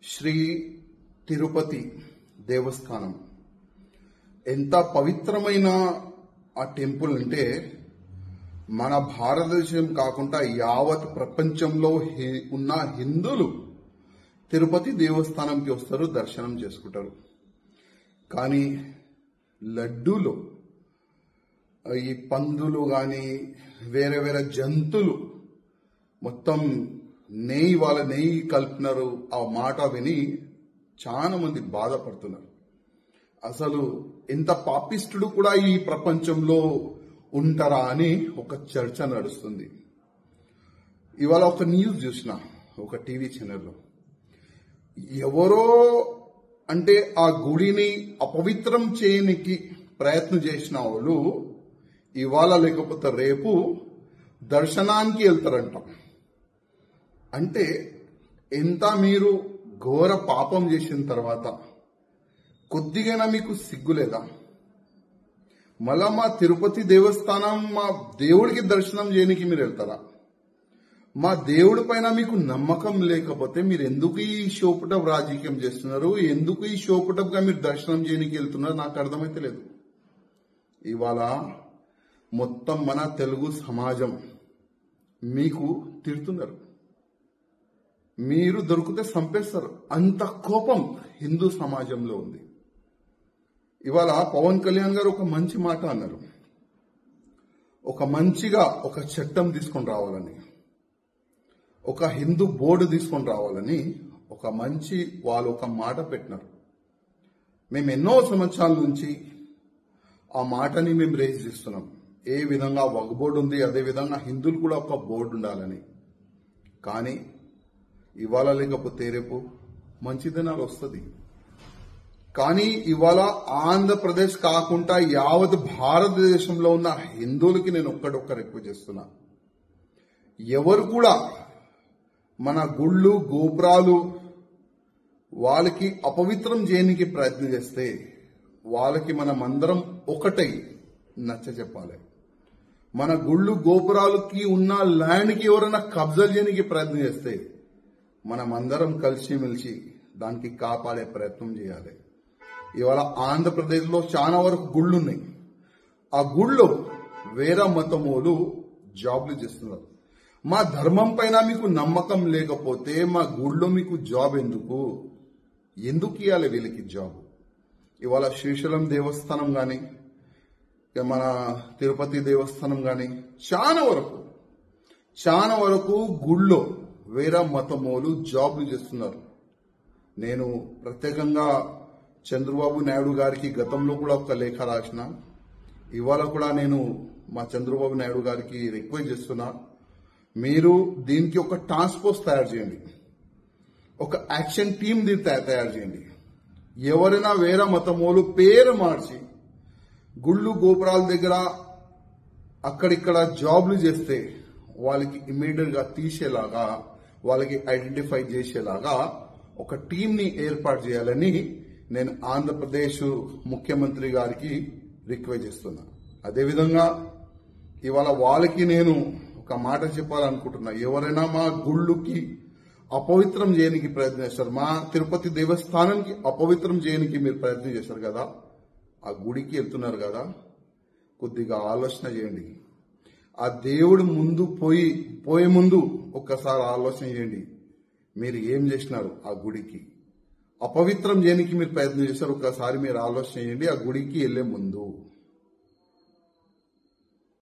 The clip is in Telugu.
శ్రీ తిరుపతి దేవస్థానం ఎంత పవిత్రమైన ఆ టెంపుల్ అంటే మన భారతదేశం కాకుండా యావత్ ప్రపంచంలో ఉన్న హిందువులు తిరుపతి దేవస్థానంకి వస్తారు, దర్శనం చేసుకుంటారు. కానీ లడ్డూలు, ఈ పందులు కానీ వేరే వేరే జంతువులు మొత్తం నెయ్యి కలిపినారు. ఆ మాట విని చాలా మంది బాధపడుతున్నారు. అసలు ఎంత పాపిష్టుడు కూడా ఈ ప్రపంచంలో ఉంటారా అని ఒక చర్చ నడుస్తుంది. ఇవాళ ఒక న్యూస్ చూసిన ఒక టీవీ ఛానల్లో, ఎవరో అంటే ఆ గుడిని అపవిత్రం చేయడానికి ప్రయత్నం చేసిన వాళ్ళు ఇవాళ లేకపోతే రేపు దర్శనానికి వెళ్తారంట. అంటే ఎంత మీరు ఘోర పాపం చేసిన తర్వాత కొద్దిగైనా మీకు సిగ్గులేదా? మళ్ళా మా తిరుపతి దేవస్థానం, మా దేవుడికి దర్శనం చేయడానికి మీరు వెళ్తారా? మా దేవుడి పైన మీకు నమ్మకం లేకపోతే మీరు ఎందుకు ఈ షోపుటప్ రాజకీయం చేస్తున్నారు? ఎందుకు ఈ షోపుటప్ గా మీరు దర్శనం చేయడానికి వెళ్తున్నారు? నాకు అర్థమైతే లేదు. ఇవాళ మొత్తం మన తెలుగు సమాజం మీకు తిడుతున్నారు. మీరు దొరికితే చంపేస్తారు. అంత కోపం హిందూ సమాజంలో ఉంది. ఇవాళ పవన్ కళ్యాణ్ గారు ఒక మంచి మాట అన్నారు. ఒక చట్టం తీసుకొని రావాలని, ఒక హిందూ బోర్డు తీసుకొని రావాలని వాళ్ళు ఒక మాట పెట్టినారు. మేము ఎన్నో సంవత్సరాల నుంచి ఆ మాటని మేము రేజ్ చేస్తున్నాం. ఏ విధంగా వక్ఫ్ బోర్డు ఉంది, అదే విధంగా హిందువులు కూడా ఒక బోర్డు ఉండాలని. కానీ ఇవాళ లేకపోతే రేపు మంచి దినాలు వస్తుంది. కానీ ఇవాళ ఆంధ్రప్రదేశ్ కాకుండా యావత్ భారతదేశంలో ఉన్న హిందువులకి నేను ఒక్క రిక్వెస్ట్ చేస్తున్నా. ఎవరు కూడా మన గుళ్ళు గోపురాలు వాళ్ళకి అపవిత్రం చేయడానికి ప్రయత్నం చేస్తే వాళ్ళకి మనమందరం ఒకటై నచ్చ చెప్పాలి. మన గుళ్ళు గోపురాలకి ఉన్న ల్యాండ్కి ఎవరైనా కబ్జా చేయడానికి ప్రయత్నం చేస్తే మనమందరం కలిసిమెలిసి దానికి కాపాడే ప్రయత్నం చేయాలి. ఇవాళ ఆంధ్రప్రదేశ్లో చాలా వరకు గుళ్ళు ఉన్నాయి. ఆ గుళ్ళో వేరే మతమోలు జాబ్లు చేస్తున్నారు. మా ధర్మం పైన మీకు నమ్మకం లేకపోతే మా గుళ్ళో మీకు జాబ్ ఎందుకు ఇవ్వాలి వీళ్ళకి జాబ్? ఇవాళ శ్రీశైలం దేవస్థానం కానీ, మన తిరుపతి దేవస్థానం కానీ చాలా వరకు గుళ్ళో వేరే మతమోలు జాబ్లు చేస్తున్నారు. నేను ప్రత్యేకంగా చంద్రబాబు నాయుడు గారికి గతంలో కూడా ఒక లేఖ రాసిన. ఇవాళ కూడా నేను మా చంద్రబాబు నాయుడు గారికి రిక్వెస్ట్ చేస్తున్నా, మీరు దీనికి ఒక టాస్క్ ఫోర్స్ తయారు చేయండి, ఒక యాక్షన్ టీమ్ దీన్ని తయారు చేయండి. ఎవరైనా వేరే మతమోలు పేరు మార్చి గుళ్ళు గోపురాల దగ్గర అక్కడిక్కడ జాబ్లు చేస్తే వాళ్ళకి ఇమ్మీడియట్ గా తీసేలాగా, వాళ్ళకి ఐడెంటిఫై చేసేలాగా ఒక టీంని ఏర్పాటు చేయాలని నేను ఆంధ్రప్రదేశ్ ముఖ్యమంత్రి గారికి రిక్వెస్ట్ చేస్తున్నా. అదేవిధంగా ఇవాళ వాళ్ళకి నేను ఒక మాట చెప్పాలనుకుంటున్నా. ఎవరైనా మా గుళ్ళుకి అపవిత్రం చేయడానికి ప్రయత్నం చేస్తారు, మా తిరుపతి దేవస్థానానికి అపవిత్రం చేయడానికి మీరు ప్రయత్నం చేస్తారు కదా, ఆ గుడికి వెళ్తున్నారు కదా, కొద్దిగా ఆలోచన చేయండి. ఆ దేవుడు పోయే ముందు ఒక్కసారి ఆలోచన చేయండి. మీరు ఏం చేసినారు? ఆ గుడికి అపవిత్రం చేయడానికి మీరు ప్రయత్నం చేశారు. ఒక్కసారి మీరు ఆలోచన చేయండి ఆ గుడికి వెళ్లే ముందు.